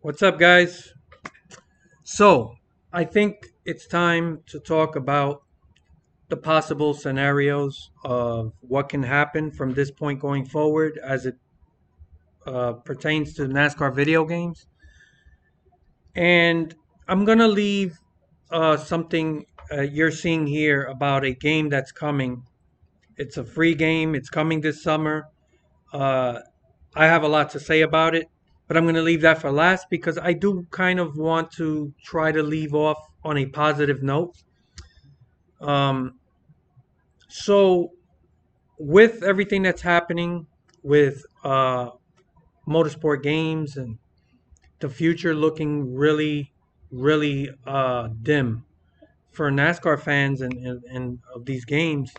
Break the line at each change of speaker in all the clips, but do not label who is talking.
What's up, guys? So, I think it's time to talk about the possible scenarios of what can happen from this point going forward as it pertains to NASCAR video games. And I'm going to leave something you're seeing here about a game that's coming. It's a free game, it's coming this summer. Uh, I have a lot to say about it, but I'm going to leave that for last because I do kind of want to try to leave off on a positive note. Um, so, with everything that's happening with motorsport games and the future looking really, really dim for NASCAR fans and of these games,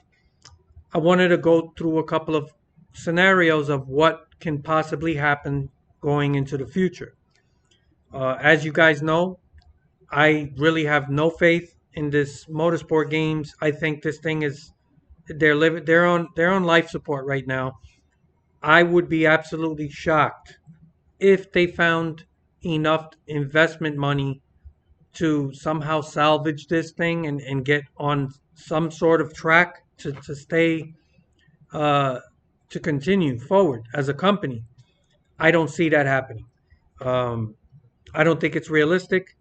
I wanted to go through a couple of scenarios of what can possibly happen going into the future. As you guys know, I really have no faith in this motorsport games. I think this thing is they're on life support right now. I would be absolutely shocked if they found enough investment money to somehow salvage this thing and get on some sort of track to stay uh, to continue forward as a company. I don't see that happening. Um, I don't think it's realistic.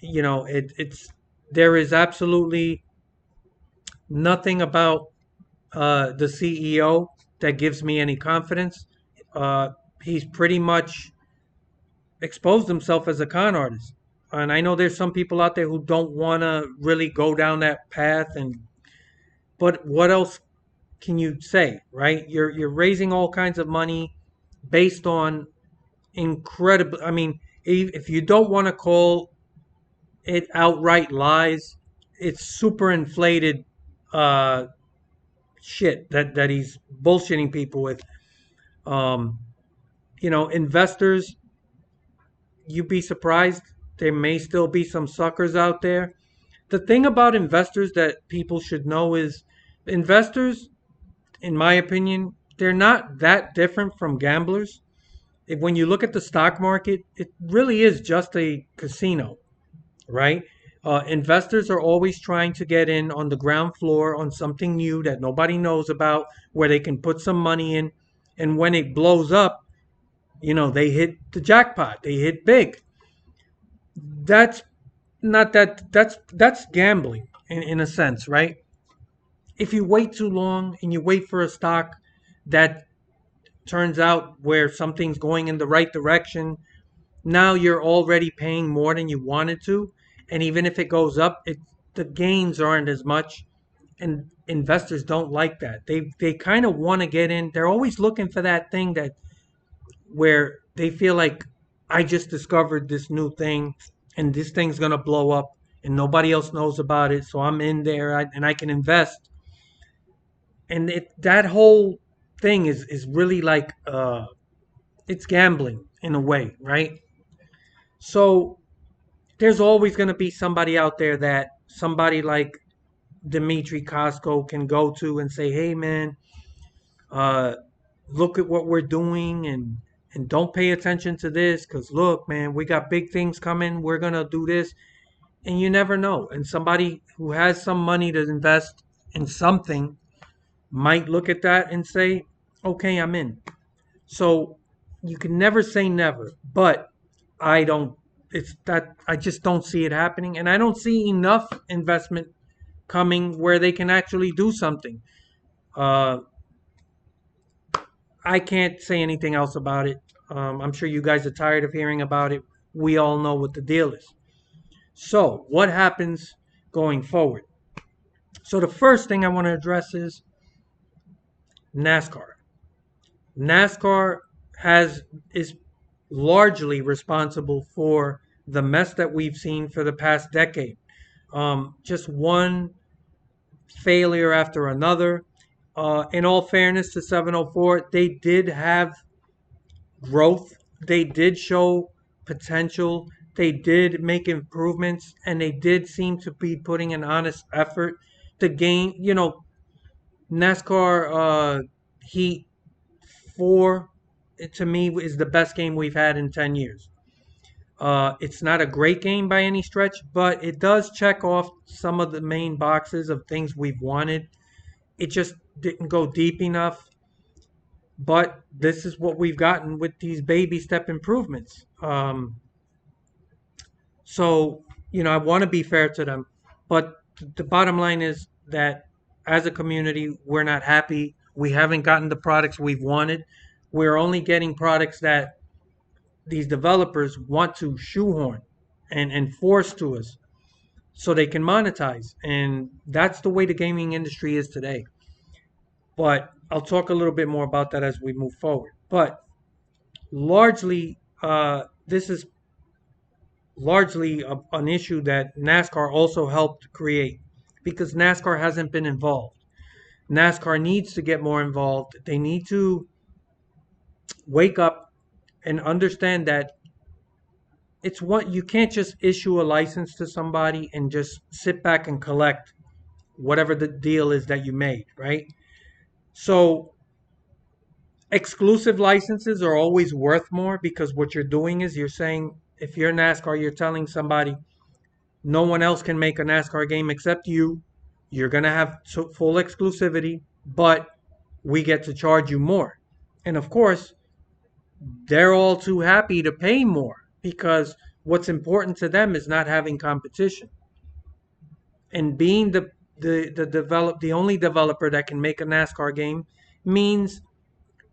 It's there is absolutely nothing about the CEO that gives me any confidence. Uh, he's pretty much exposed himself as a con artist, and I know there's some people out there who don't want to really go down that path. And but what else can you say, right? You're raising all kinds of money based on incredible. I mean, if you don't want to call it outright lies, it's super inflated uh, shit that he's bullshitting people with. Um, investors, you'd be surprised. There may still be some suckers out there. The thing about investors that people should know is investors, in my opinion, they're not that different from gamblers. When you look at the stock market, it really is just a casino, right? Investors are always trying to get in on the ground floor on something new that nobody knows about, where they can put some money in. And when it blows up, they hit the jackpot, they hit big. That's not that, that's gambling in a sense, right? If you wait too long and you wait for a stock that turns out where something's going in the right direction, now you're already paying more than you wanted to. And even if it goes up, the gains aren't as much. And investors don't like that. They kind of want to get in. They're always looking for that thing that where they feel like, I just discovered this new thing and this thing's gonna blow up and nobody else knows about it. So I'm in there and I can invest. And that whole thing is really like it's gambling in a way, right? So there's always going to be somebody out there that somebody like Dimitri Costco can go to and say, "Hey, man, uh, look at what we're doing, and don't pay attention to this because look, man, we got big things coming. We're gonna do this." And you never know. And somebody who has some money to invest in something might look at that and say, "Okay, I'm in." So you can never say never, but I don't. It's that I just don't see it happening, and I don't see enough investment coming where they can actually do something. Uh, I can't say anything else about it. I'm sure you guys are tired of hearing about it. We all know what the deal is. So, what happens going forward? So, the first thing I want to address is NASCAR. NASCAR has is largely responsible for the mess that we've seen for the past decade. Just one failure after another. In all fairness to 704, they did have growth. They did show potential. They did make improvements, and they did seem to be putting an honest effort. The game, NASCAR Heat 4 to me, is the best game we've had in 10 years. It's not a great game by any stretch, but it does check off some of the main boxes of things we've wanted. It just didn't go deep enough, but this is what we've gotten with these baby step improvements. So, I want to be fair to them, but the bottom line is that as a community, we're not happy. We haven't gotten the products we've wanted. We're only getting products that these developers want to shoehorn and force to us so they can monetize. And that's the way the gaming industry is today. But I'll talk a little bit more about that as we move forward. But largely, this is largely an issue that NASCAR also helped create because NASCAR hasn't been involved. NASCAR needs to get more involved. They need to wake up and understand that it's what you can't just issue a license to somebody and just sit back and collect whatever the deal is that you made, right? So exclusive licenses are always worth more because what you're doing is you're saying, if you're NASCAR, you're telling somebody no one else can make a NASCAR game except you. You're going to have full exclusivity, but we get to charge you more. And of course, they're all too happy to pay more because what's important to them is not having competition. And being the only developer that can make a NASCAR game means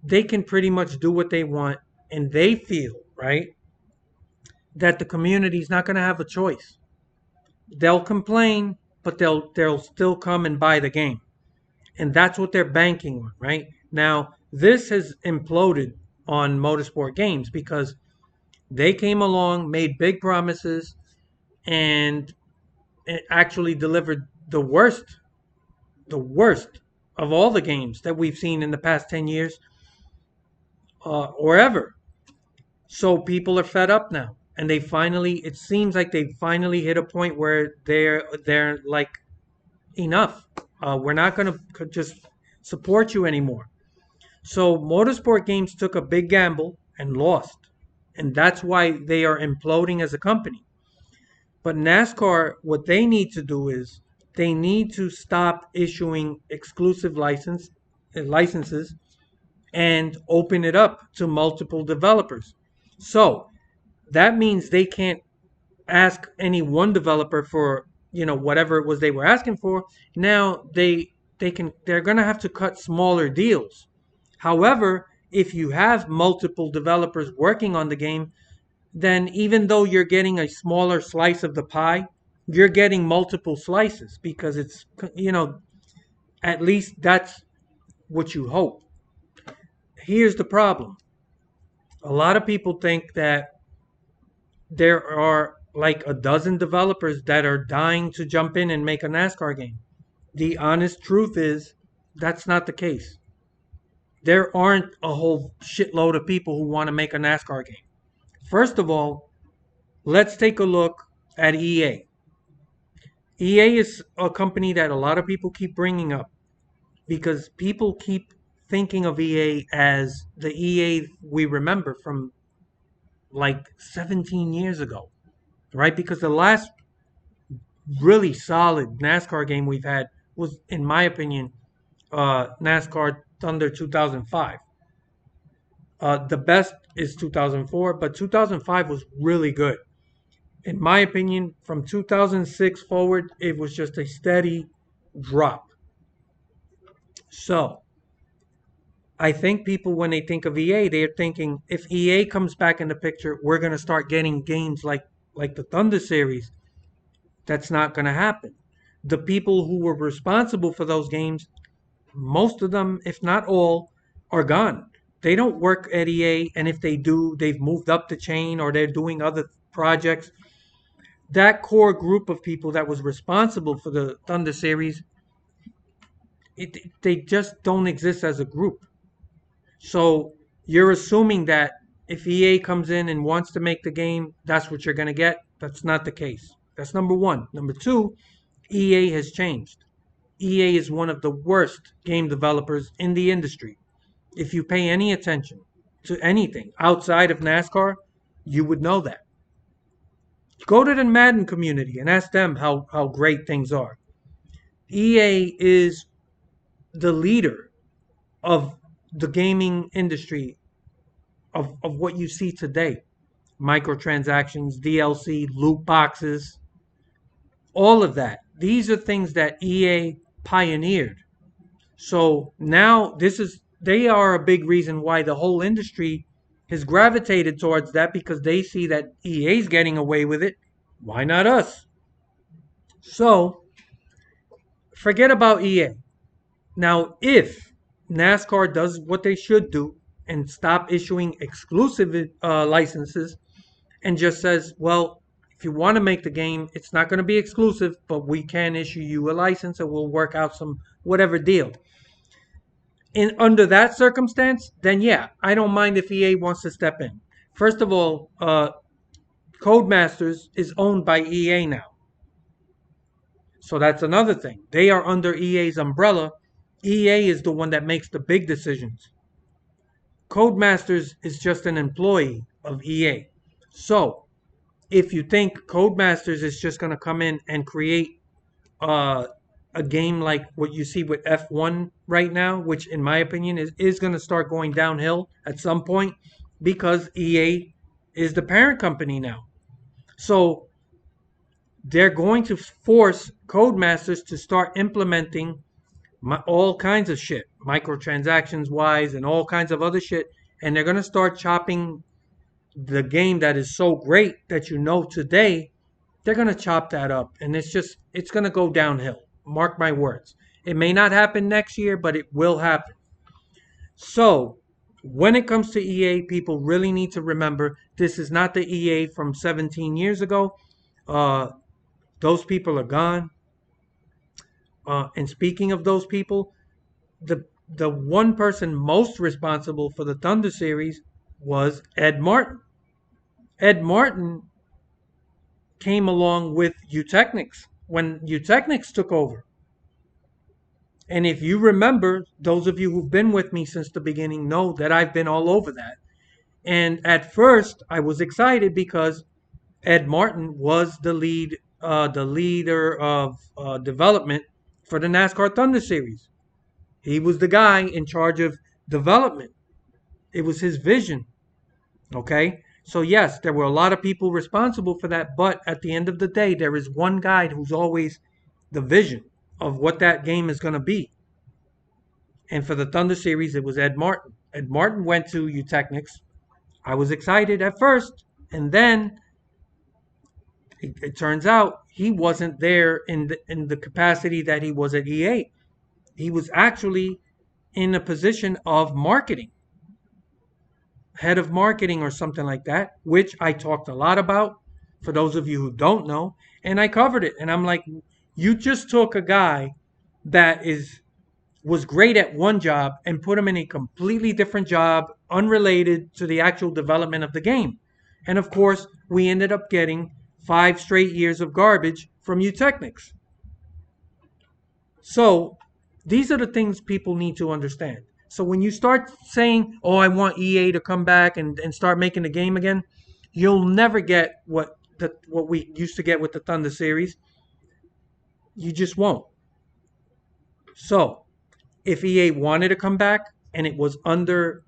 they can pretty much do what they want, and they feel, right, that the community is not going to have a choice. They'll complain, but they'll still come and buy the game. And that's what they're banking on, right? Now, this has imploded on Motorsport Games because they came along, made big promises, and it actually delivered the worst of all the games that we've seen in the past 10 years or ever. So people are fed up now. And it seems like they finally hit a point where they're like, enough. We're not going to just support you anymore. So Motorsport Games took a big gamble and lost. And that's why they are imploding as a company. But NASCAR, what they need to do is they need to stop issuing exclusive licenses and open it up to multiple developers. So that means they can't ask any one developer for whatever it was they were asking for. Now they're going to have to cut smaller deals. However, if you have multiple developers working on the game, then even though you're getting a smaller slice of the pie, you're getting multiple slices because it's at least that's what you hope. Here's the problem. A lot of people think that there are like a dozen developers that are dying to jump in and make a NASCAR game. The honest truth is that's not the case. There aren't a whole shitload of people who want to make a NASCAR game. First of all, let's take a look at EA. EA is a company that a lot of people keep bringing up because people keep thinking of EA as the EA we remember from like 17 years ago, right? Because the last really solid NASCAR game we've had was, in my opinion, NASCAR Thunder 2005. The best is 2004, but 2005 was really good. In my opinion, from 2006 forward, it was just a steady drop. So, I think people, when they think of EA, they're thinking if EA comes back in the picture, we're going to start getting games like the Thunder series. That's not going to happen. The people who were responsible for those games, most of them, if not all, are gone. They don't work at EA, and if they do, they've moved up the chain or they're doing other projects. That core group of people that was responsible for the Thunder series, they just don't exist as a group. So you're assuming that if EA comes in and wants to make the game, that's what you're going to get. That's not the case. That's number one. Number two, EA has changed. EA is one of the worst game developers in the industry. If you pay any attention, to anything outside of NASCAR, you would know that. Go to the Madden community and ask them how great things are. EA is the leader of the gaming industry of what you see today. Microtransactions, DLC, loot boxes, all of that. These are things that EA pioneered. So now they are a big reason why the whole industry has gravitated towards that because they see that EA's getting away with it. Why not us? So forget about EA. Now, if NASCAR does what they should do and stop issuing exclusive licenses and just says, well, if you want to make the game, it's not going to be exclusive, but we can issue you a license and we'll work out some whatever deal. In under that circumstance, then yeah, I don't mind if EA wants to step in. First of all, Codemasters is owned by EA now. So that's another thing. They are under EA's umbrella. EA is the one that makes the big decisions. Codemasters is just an employee of EA. So if you think Codemasters is just going to come in and create uh, a game like what you see with F1 right now, which in my opinion is going to start going downhill at some point because EA is the parent company now. So they're going to force Codemasters to start implementing all kinds of shit, microtransactions wise, and all kinds of other shit. And they're going to start chopping the game that is so great that you know today. They're going to chop that up. And it's going to go downhill. Mark my words. It may not happen next year, but it will happen. So, when it comes to EA, people really need to remember this is not the EA from 17 years ago. Those people are gone. And speaking of those people, the one person most responsible for the Thunder series was Ed Martin. Ed Martin came along with Eutechnics when Eutechnics took over. And if you remember, those of you who've been with me since the beginning know that I've been all over that. And at first, I was excited because Ed Martin was the leader of development for the NASCAR Thunder Series. He was the guy in charge of development. It was his vision. Okay? So, yes, there were a lot of people responsible for that. But at the end of the day, there is one guy who's always the vision of what that game is going to be. And for the Thunder Series, it was Ed Martin. Ed Martin went to Eutechnics. I was excited at first. And then it turns out he wasn't there in the capacity that he was at EA. He was actually in a position of marketing, head of marketing or something like that, which I talked a lot about for those of you who don't know. And I covered it. And I'm like, you just took a guy that was great at one job and put him in a completely different job, unrelated to the actual development of the game. And of course, we ended up getting 5 straight years of garbage from Eutechnics. So these are the things people need to understand. So when you start saying, oh, I want EA to come back and start making the game again, you'll never get what we used to get with the Thunder series. You just won't. So if EA wanted to come back and it was under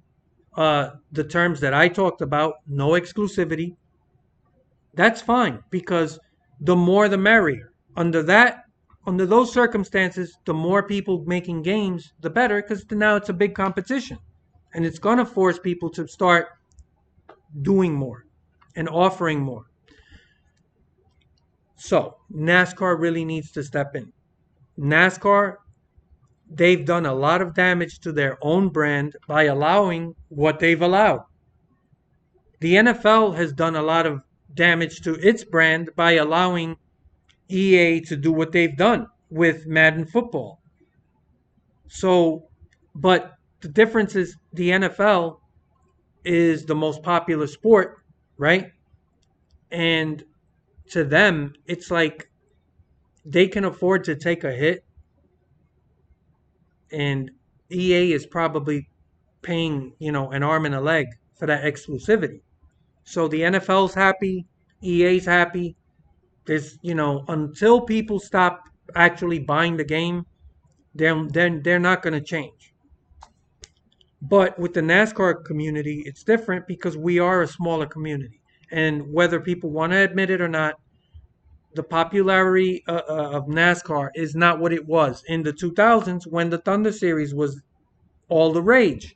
the terms that I talked about, no exclusivity, that's fine because the more the merrier. Under those circumstances, the more people making games, the better because now it's a big competition. And it's going to force people to start doing more and offering more. So NASCAR really needs to step in. NASCAR, they've done a lot of damage to their own brand by allowing what they've allowed. The NFL has done a lot of damage to its brand by allowing EA to do what they've done with Madden football. So, but the difference is the NFL is the most popular sport, right? And to them, it's like they can afford to take a hit. And EA is probably paying, an arm and a leg for that exclusivity. So the NFL's happy, EA's happy. There's, until people stop actually buying the game, then they're not going to change. But with the NASCAR community, it's different because we are a smaller community. And whether people want to admit it or not, the popularity of NASCAR is not what it was in the 2000s when the Thunder Series was all the rage.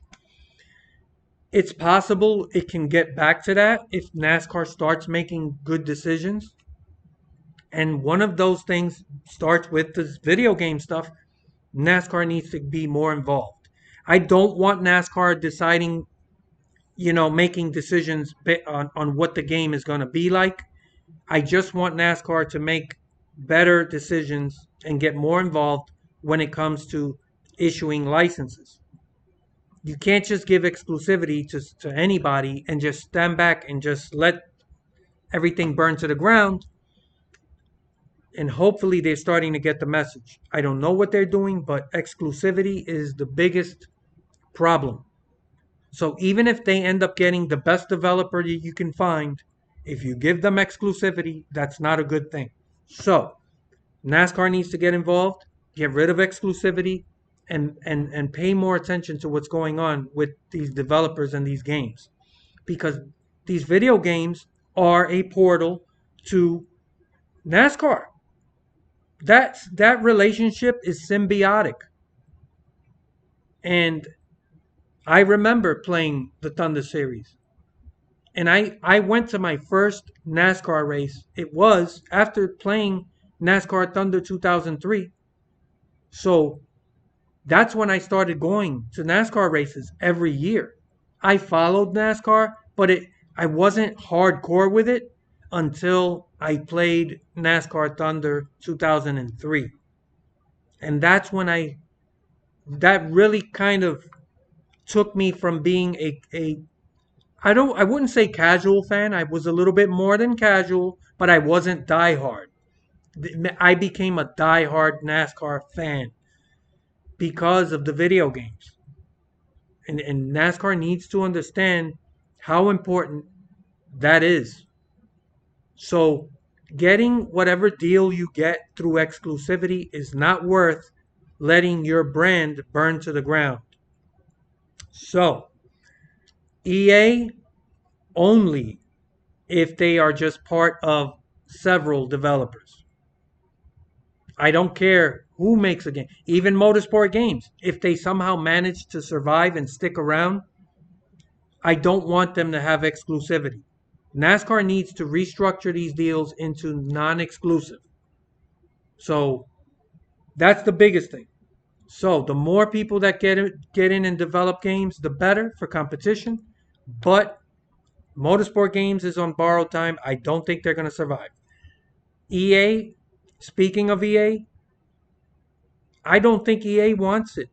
It's possible it can get back to that if NASCAR starts making good decisions. And one of those things starts with this video game stuff. NASCAR needs to be more involved. I don't want NASCAR deciding, making decisions on what the game is going to be like. I just want NASCAR to make better decisions and get more involved when it comes to issuing licenses. You can't just give exclusivity to anybody and just stand back and just let everything burn to the ground. And hopefully they're starting to get the message. I don't know what they're doing, but exclusivity is the biggest problem. So even if they end up getting the best developer that you can find, if you give them exclusivity, that's not a good thing. So NASCAR needs to get involved, get rid of exclusivity, and pay more attention to what's going on with these developers and these games. Because these video games are a portal to NASCAR. That relationship is symbiotic. And I remember playing the Thunder Series. And I went to my first NASCAR race. It was after playing NASCAR Thunder 2003. So that's when I started going to NASCAR races every year. I followed NASCAR, but I wasn't hardcore with it until I played NASCAR Thunder 2003. And that really kind of took me from being I wouldn't say casual fan. I was a little bit more than casual, but I wasn't diehard. I became a diehard NASCAR fan because of the video games. And NASCAR needs to understand how important that is. So getting whatever deal you get through exclusivity is not worth letting your brand burn to the ground. So EA only if they are just part of several developers. I don't care who makes a game, even Motorsport games. If they somehow manage to survive and stick around, I don't want them to have exclusivity. NASCAR needs to restructure these deals into non-exclusive. So that's the biggest thing. So the more people that get in and develop games, the better for competition. But Motorsport games is on borrowed time. I don't think they're going to survive. EA, speaking of EA, I don't think EA wants it.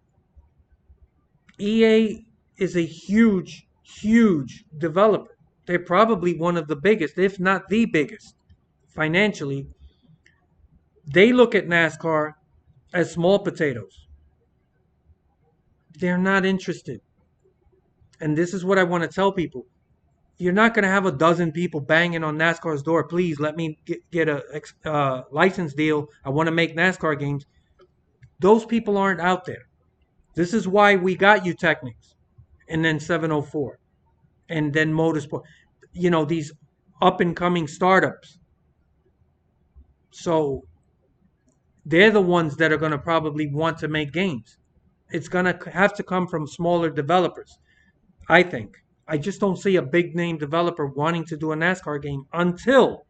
EA is a huge, huge developer. They're probably one of the biggest, if not the biggest, financially. They look at NASCAR as small potatoes. They're not interested. And this is what I want to tell people. You're not going to have a dozen people banging on NASCAR's door. Please let me get a license deal. I want to make NASCAR games. Those people aren't out there. This is why we got you Technics and then 704 and then Motorsport. These up and coming startups. So they're the ones that are going to probably want to make games. It's going to have to come from smaller developers, I think. I just don't see a big name developer wanting to do a NASCAR game until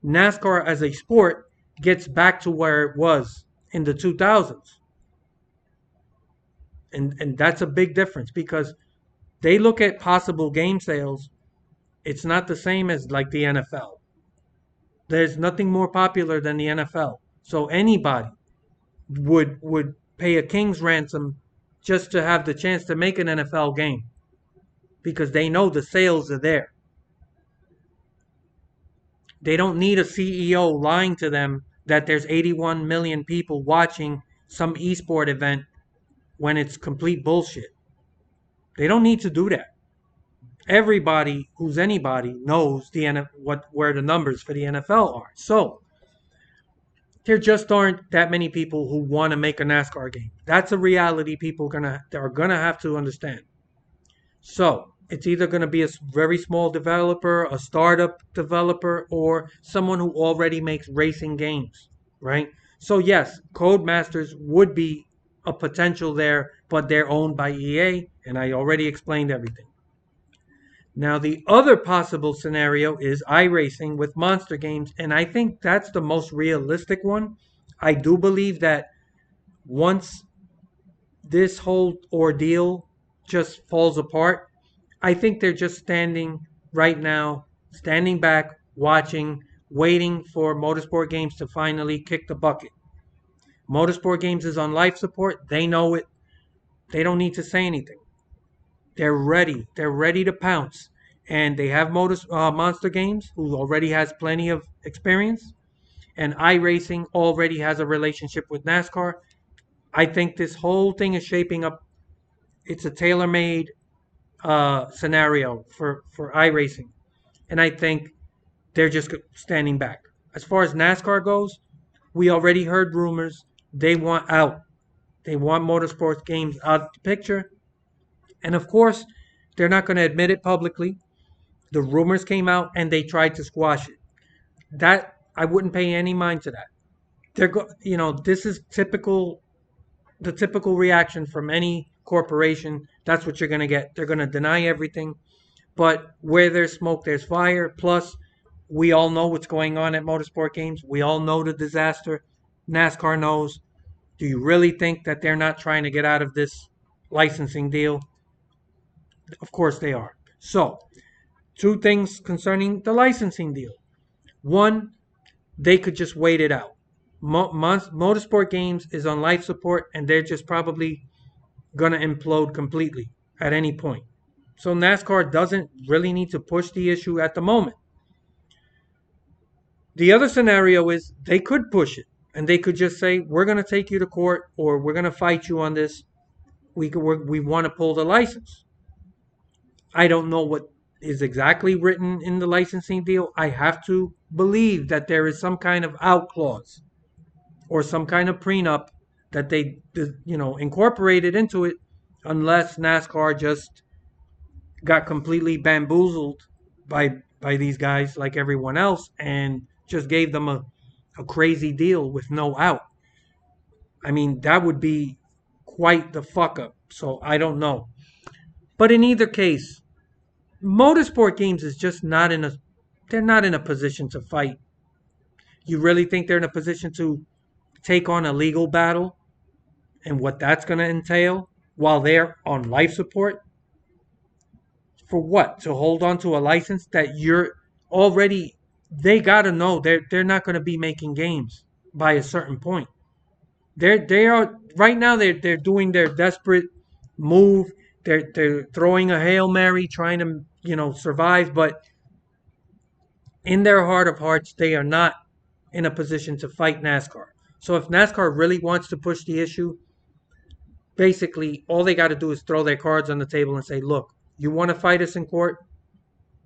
NASCAR as a sport gets back to where it was in the 2000s. And that's a big difference because they look at possible game sales. It's not the same as like the NFL. There's nothing more popular than the NFL. So anybody would pay a king's ransom just to have the chance to make an NFL game because they know the sales are there. They don't need a CEO lying to them that there's 81 million people watching some esport event when it's complete bullshit. They don't need to do that. everybody who's anybody knows what where the numbers for the NFL are. So there just aren't that many people who want to make a NASCAR game. That's a reality people are gonna have to understand. So it's either going to be a very small developer, a startup developer, or someone who already makes racing games, right? So yes, Codemasters would be a potential there, but they're owned by EA, and I already explained everything. Now the other possible scenario is iRacing with Monster Games, and I think that's the most realistic one. I do believe that once this whole ordeal just falls apart, I think they're just standing right now, standing back, watching, waiting for Motorsport Games to finally kick the bucket. Motorsport Games is on life support. They know it. They don't need to say anything. They're ready. They're ready to pounce. And they have Monster Games, who already has plenty of experience. And iRacing already has a relationship with NASCAR. I think this whole thing is shaping up. It's a tailor-made scenario for iRacing. And I think they're just standing back. As far as NASCAR goes, we already heard rumors. They want out. They want motorsports games out of the picture. And of course, they're not going to admit it publicly. The rumors came out and they tried to squash it. That I wouldn't pay any mind to that. This is the typical reaction from any corporation. That's what you're going to get. They're going to deny everything. But where there's smoke, there's fire. Plus, we all know what's going on at Motorsport Games. We all know the disaster. NASCAR knows. Do you really think that they're not trying to get out of this licensing deal? Of course they are. So, two things concerning the licensing deal. One, they could just wait it out. Motorsport Games is on life support, and they're just probably going to implode completely at any point. So NASCAR doesn't really need to push the issue at the moment. The other scenario is they could push it and they could just say, we're going to take you to court or we're going to fight you on this. We want to pull the license. I don't know what is exactly written in the licensing deal. I have to believe that there is some kind of out clause or some kind of prenup that they incorporated into it, unless NASCAR just got completely bamboozled by these guys like everyone else and just gave them a crazy deal with no out. I mean, that would be quite the fuck up. So I don't know. But in either case, Motorsport Games is just they're not in a position to fight. You really think they're in a position to take on a legal battle and what that's going to entail while they're on life support? For what? To hold on to a license that you're already, they got to know they're not going to be making games by a certain point. They are right now they're doing their desperate move. They're throwing a Hail Mary trying to, survive, but in their heart of hearts they are not in a position to fight NASCAR. So if NASCAR really wants to push the issue, basically all they got to do is throw their cards on the table and say, look, you want to fight us in court?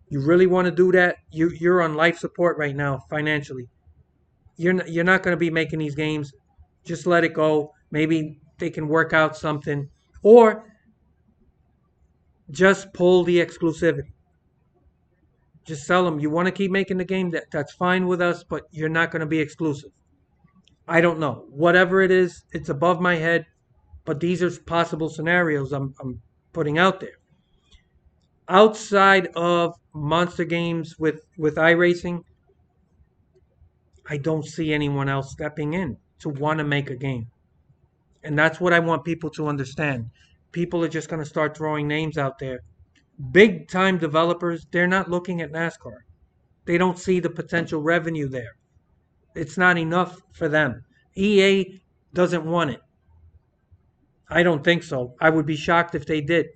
You really want to do that? You're on life support right now financially. You're not going to be making these games. Just let it go. Maybe they can work out something, or just pull the exclusivity. Just tell them you want to keep making the game. That's fine with us, but you're not going to be exclusive. I don't know. Whatever it is, it's above my head. But these are possible scenarios I'm putting out there. Outside of Monster Games with iRacing, I don't see anyone else stepping in to want to make a game. And that's what I want people to understand. People are just going to start throwing names out there. Big time developers, they're not looking at NASCAR. They don't see the potential revenue there. It's not enough for them. EA doesn't want it. I don't think so. I would be shocked if they did.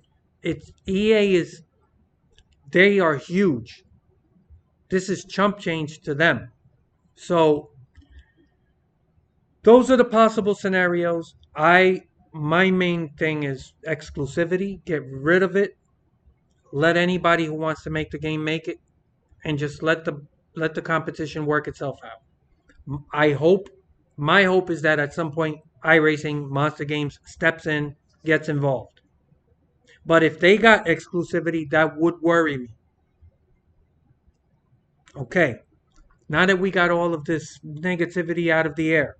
They are huge. This is chump change to them. So those are the possible scenarios. My main thing is exclusivity. Get rid of it. let anybody who wants to make the game make it, and just let the competition work itself out. I hope my hope is that at some point iRacing Monster Games steps in, gets involved. But if they got exclusivity, that would worry me. Okay, now that we got all of this negativity out of the air,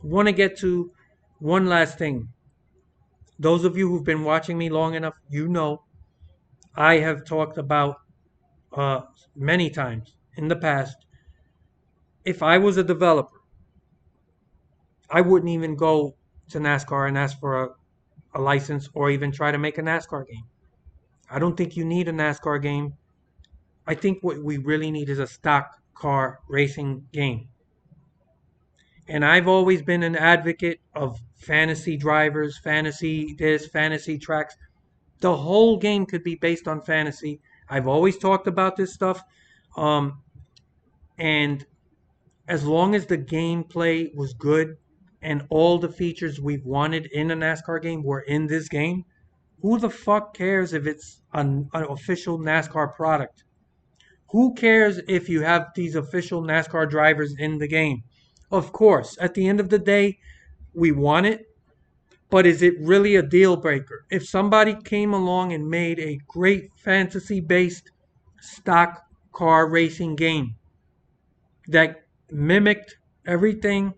I want to get to one last thing. Those of you who've been watching me long enough, you know I have talked about uh, many times in the past. If I was a developer, I wouldn't even go to NASCAR and ask for a license or even try to make a NASCAR game. I don't think you need a NASCAR game. I think what we really need is a stock car racing game. And I've always been an advocate of fantasy drivers, fantasy this, fantasy tracks. The whole game could be based on fantasy. I've always talked about this stuff. Um, and as long as the gameplay was good and all the features we've wanted in a NASCAR game were in this game, who the fuck cares if it's an official NASCAR product? Who cares if you have these official NASCAR drivers in the game? Of course, at the end of the day, we want it, but is it really a deal breaker? If somebody came along and made a great fantasy based stock car racing game that mimicked everything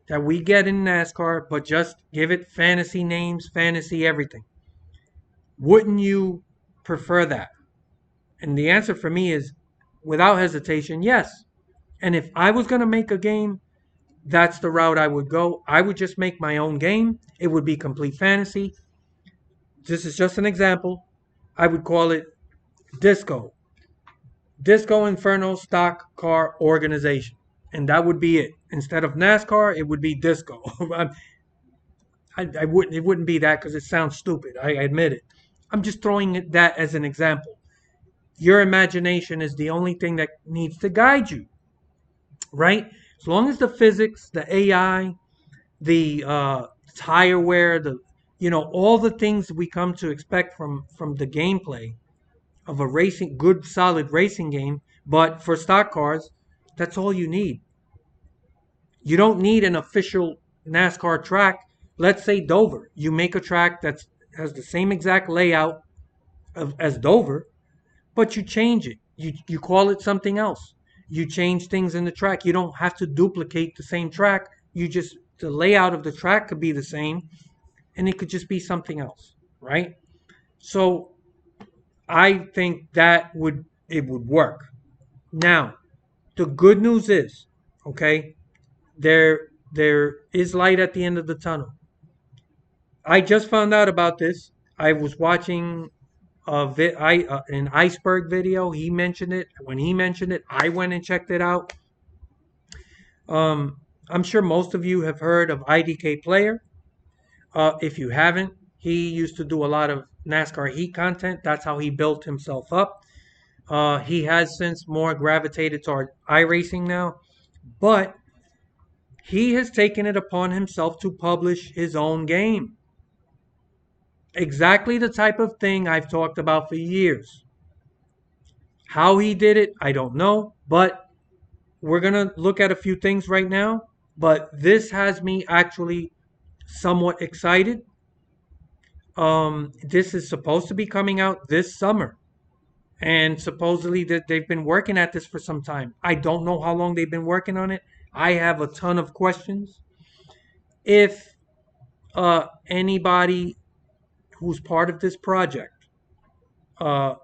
that we get in NASCAR, but just give it fantasy names, fantasy everything, wouldn't you prefer that? And the answer for me is without hesitation, yes. And if I was going to make a game, that's the route I would go. I would just make my own game. It would be complete fantasy. This is just an example. I would call it Disco. Disco Inferno Stock Car Organization. And that would be it. Instead of NASCAR, it would be Disco. I wouldn't. It wouldn't be that because it sounds stupid. I admit it. I'm just throwing that as an example. Your imagination is the only thing that needs to guide you, right? As long as the physics, the AI, the tire wear, the all the things we come to expect from the gameplay of a racing, good, solid racing game. But for stock cars, that's all you need. You don't need an official NASCAR track. Let's say Dover. You make a track that has the same exact layout as Dover, but you change it. You call it something else. You change things in the track. You don't have to duplicate the same track. You just the layout of the track could be the same, and it could just be something else, right? So I think that would work. Now, the good news is, okay, there is light at the end of the tunnel. I just found out about this. I was watching an iceberg video. He mentioned it. When he mentioned it, I went and checked it out. I'm sure most of you have heard of IDK Player. If you haven't, he used to do a lot of NASCAR Heat content. That's how he built himself up. He has since more gravitated toward iRacing now, but he has taken it upon himself to publish his own game. Exactly the type of thing I've talked about for years. How he did it, I don't know, but we're going to look at a few things right now. But this has me actually somewhat excited. This is supposed to be coming out this summer. And supposedly that they've been working at this for some time. I don't know how long they've been working on it. I have a ton of questions. If anybody who's part of this project, uh,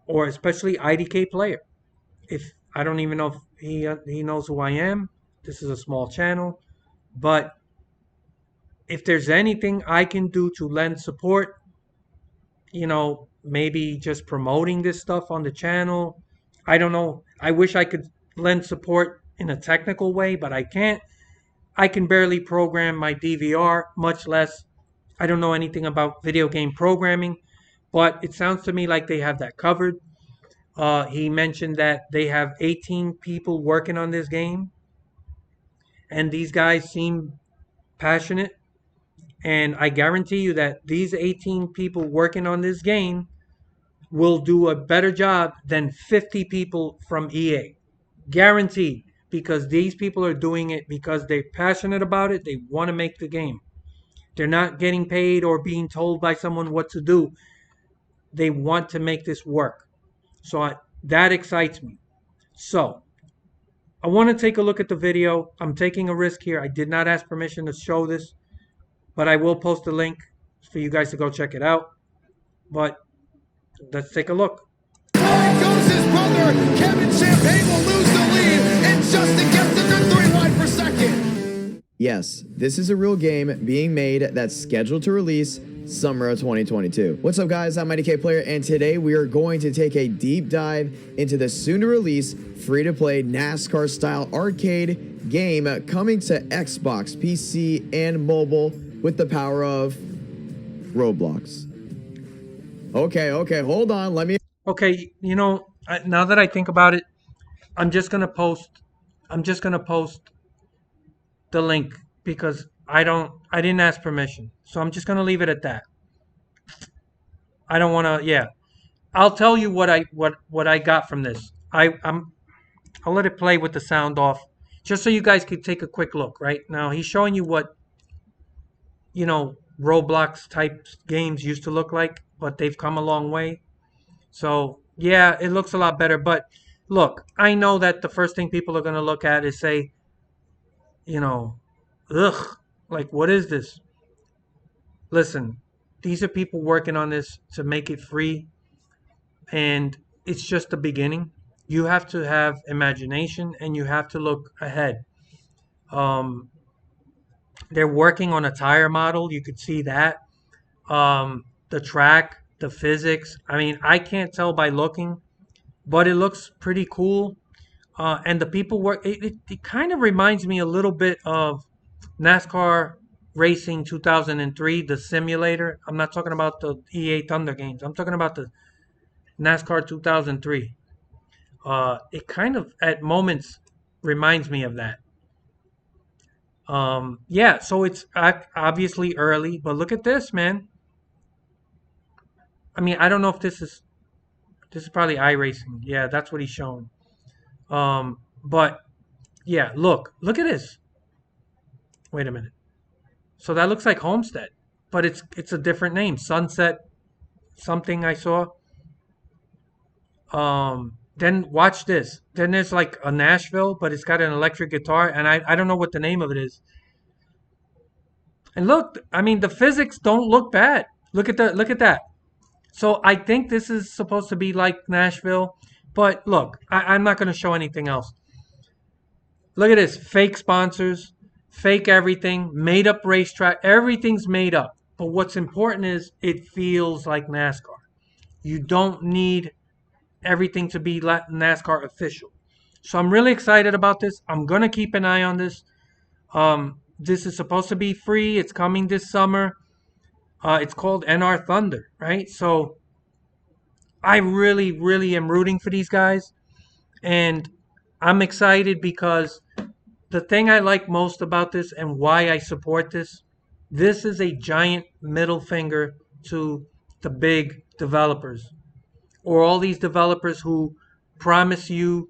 or especially IDK Player, if I don't even know if he knows who I am. This is a small channel, but if there's anything I can do to lend support, maybe just promoting this stuff on the channel. I don't know. I wish I could lend support in a technical way, but I can't. I can barely program my DVR, much less I don't know anything about video game programming, but it sounds to me like they have that covered. He mentioned that they have 18 people working on this game, and these guys seem passionate. And I guarantee you that these 18 people working on this game will do a better job than 50 people from EA. Guaranteed. Because these people are doing it because they're passionate about it. They want to make the game. They're not getting paid or being told by someone what to do. They want to make this work. That excites me. So I want to take a look at the video. I'm taking a risk here. I did not ask permission to show this, but I will post a link for you guys to go check it out. But let's take a look.
Goes his brother, Kevin Champagne will lose the lead, and Justin gets the good 3 wide for second.
Yes, this is a real game being made that's scheduled to release summer of 2022. What's up guys, I'm IDK Player, and today we are going to take a deep dive into the soon-to-release free-to-play NASCAR style arcade game coming to Xbox, PC, and mobile with the power of Roblox. Okay, hold on, let me...
Okay, you know, now that I think about it, I'm just gonna post the link because I didn't ask permission. So I'm just gonna leave it at that. I don't wanna, yeah. I'll tell you what I got from this. I'll let it play with the sound off, just so you guys could take a quick look, right? Now he's showing you what, you know, Roblox type games used to look like, but they've come a long way. So yeah, it looks a lot better. But look, I know that the first thing people are gonna look at is say, you know, ugh, like what is this? Listen, these are people working on this to make it free, and it's just the beginning. You have to have imagination and you have to look ahead. Um, they're working on a tire model. You could see that. The track, the physics. I mean, I can't tell by looking, but it looks pretty cool. And the people work. It kind of reminds me a little bit of NASCAR Racing 2003, the simulator. I'm not talking about the EA Thunder games. I'm talking about the NASCAR 2003. It kind of at moments reminds me of that. Yeah, so it's obviously early, but look at this, man. I mean, I don't know if this is probably iRacing. Yeah, that's what he's showing. But yeah, look at this. Wait a minute. So that looks like Homestead, but it's a different name. Sunset something I saw. Then watch this. Then there's like a Nashville, but it's got an electric guitar, and I don't know what the name of it is. And look, I mean the physics don't look bad. Look at that. So I think this is supposed to be like Nashville, but look, I'm not going to show anything else. Look at this, fake sponsors, fake everything, made up racetrack, everything's made up. But what's important is it feels like NASCAR. You don't need everything to be NASCAR official. So I'm really excited about this. I'm going to keep an eye on this. This is supposed to be free. It's coming this summer. It's called NR Thunder, right? So I really, really am rooting for these guys. And I'm excited because the thing I like most about this and why I support this is a giant middle finger to the big developers or all these developers who promise you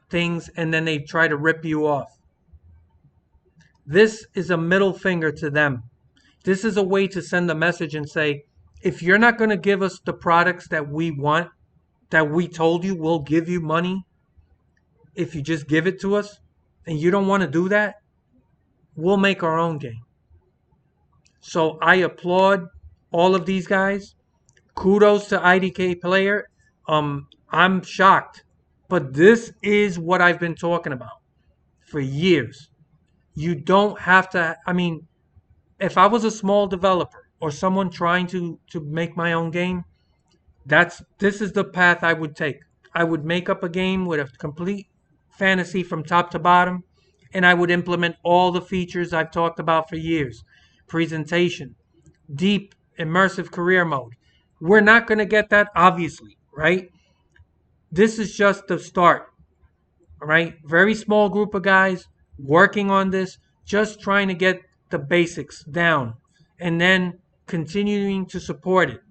things and then they try to rip you off. This is a middle finger to them. This is a way to send a message and say, if you're not going to give us the products that we want, that we told you we'll give you money, if you just give it to us and you don't want to do that, we'll make our own game. So I applaud all of these guys. Kudos to IDK Player. I'm shocked, but this is what I've been talking about for years. You don't have to, I mean, if I was a small developer or someone trying to make my own game, this is the path I would take. I would make up a game with a complete fantasy from top to bottom, and I would implement all the features I've talked about for years. Presentation, deep, immersive career mode. We're not going to get that, obviously, right? This is just the start, all right? Very small group of guys working on this, just trying to get the basics down and then continuing to support it.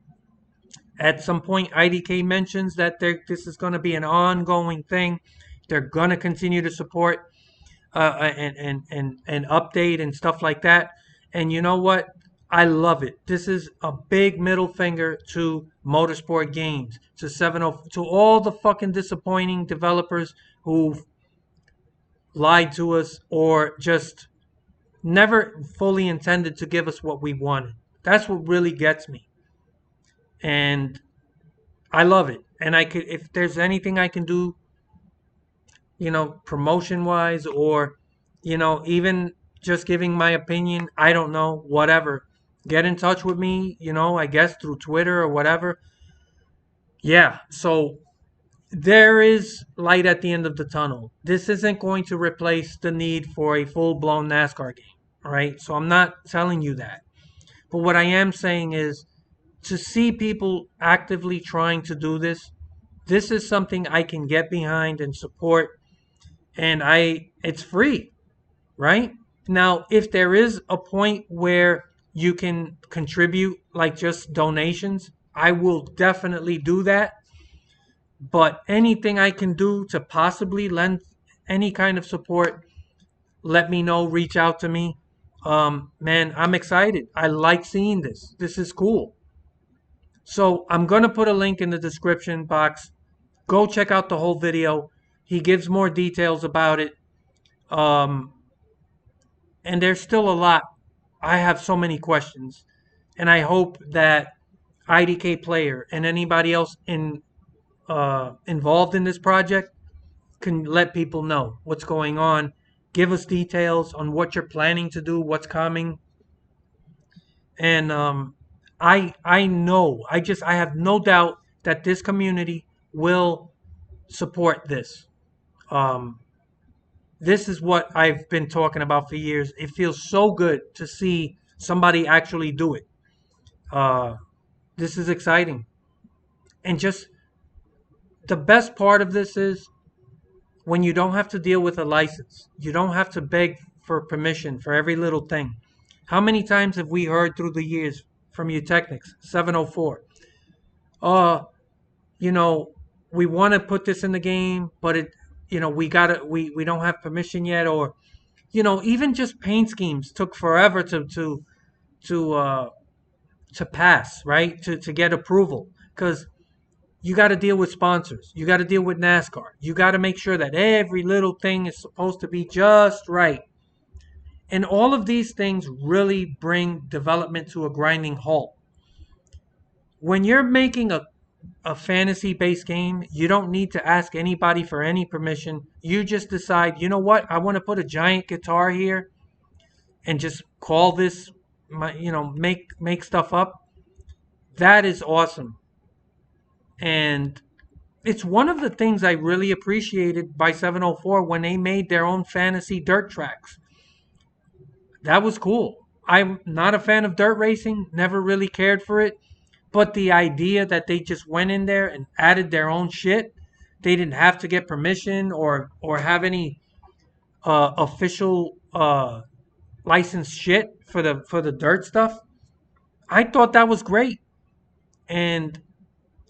At some point, IDK mentions that this is going to be an ongoing thing. They're going to continue to support and update and stuff like that. And you know what? I love it. This is a big middle finger to Motorsport Games, to 70, to all the fucking disappointing developers who lied to us or just never fully intended to give us what we wanted. That's what really gets me. And I love it. And I could, if there's anything I can do, promotion wise, or, even just giving my opinion, I don't know, whatever. Get in touch with me, I guess through Twitter or whatever. Yeah. So there is light at the end of the tunnel. This isn't going to replace the need for a full blown NASCAR game. All right. So I'm not telling you that. But what I am saying is, to see people actively trying to do this is something I can get behind and support, and it's free, right? Now, if there is a point where you can contribute, like just donations, I will definitely do that. But anything I can do to possibly lend any kind of support, let me know, reach out to me. Man, I'm excited. I like seeing this. This is cool. So I'm going to put a link in the description box. Go check out the whole video. He gives more details about it. Um, and there's still a lot. I have so many questions. And I hope that IDK Player and anybody else involved in this project can let people know what's going on. Give us details on what you're planning to do, what's coming. And I know, I have no doubt that this community will support this. This is what I've been talking about for years. It feels so good to see somebody actually do it. This is exciting. And just the best part of this is when you don't have to deal with a license. You don't have to beg for permission for every little thing. How many times have we heard through the years from you Technics, 704? We want to put this in the game, but we don't have permission yet, or, even just paint schemes took forever to pass, right? To get approval, because you got to deal with sponsors. You got to deal with NASCAR. You got to make sure that every little thing is supposed to be just right. And all of these things really bring development to a grinding halt. When you're making a fantasy-based game, you don't need to ask anybody for any permission. You just decide, you know what? I want to put a giant guitar here and just call this, make stuff up. That is awesome. And it's one of the things I really appreciated by 704 when they made their own fantasy dirt tracks. That was cool. I'm not a fan of dirt racing, never really cared for it. But the idea that they just went in there and added their own shit, they didn't have to get permission or have any official licensed shit for the dirt stuff. I thought that was great. And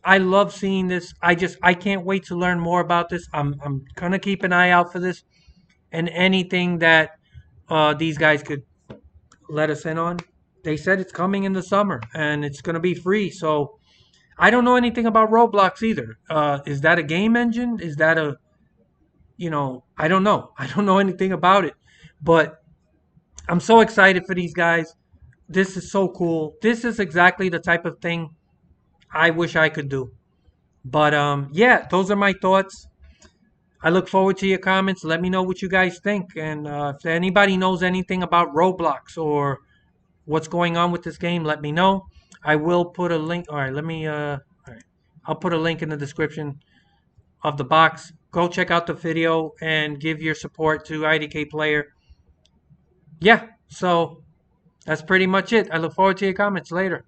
I love seeing this. I can't wait to learn more about this. I'm gonna keep an eye out for this, and anything that these guys could let us in on. They said it's coming in the summer and it's gonna be free. So I don't know anything about Roblox either. Is that a game engine? Is that I don't know. I don't know anything about it, but I'm so excited for these guys. This is so cool. This is exactly the type of thing I wish I could do. But yeah, those are my thoughts. I look forward to your comments. Let me know what you guys think. And if anybody knows anything about Roblox or what's going on with this game, let me know. I will put a link. All right, all right. I'll put a link in the description of the box. Go check out the video and give your support to IDK Player. Yeah, so that's pretty much it. I look forward to your comments later.